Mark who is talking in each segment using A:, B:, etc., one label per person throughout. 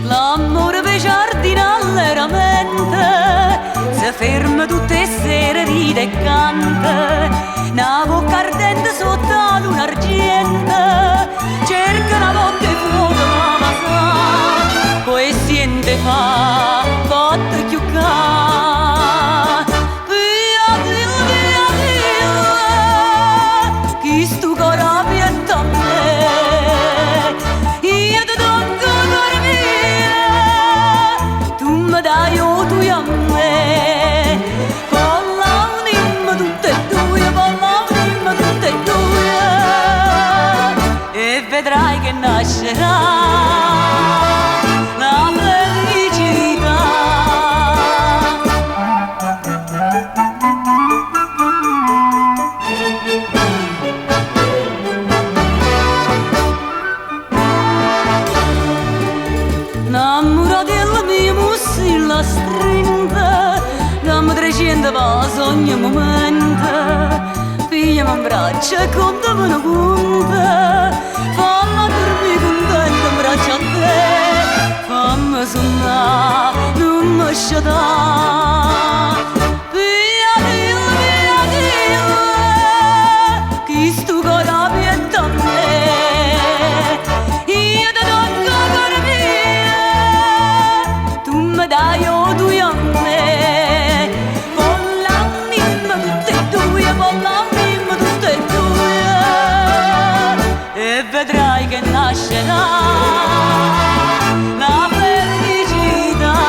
A: L'amore per giardinare la mente, si ferma tutte le sere, ride e canta, una bocca ardente sotto la luna argente, cerca una botte fuoco ma sa, poi siente fa, botte più ca. Chi stu cora pietta a me, io ti tocco cuore mio, tu mi dai o tu a me, vola un'imma tutte e due, vola un'imma tutte e due, e vedrai che nascerà la felicità. Innamorati della mia muscilla strinta, dammi 300 vasi ogni momento, pigliami in braccio e contami una punta, fammi dormire contenta in braccio a te, fammi sonnare, non mi sciatare. Chi stu cora pietta a me, io ti tocco cuore mio, tu mi dai o tu a me, vola un'imma tutte e due, vola un'imma tutte e due, e vedrai che nascerà la felicità.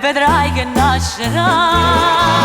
A: Vedrai che nascerà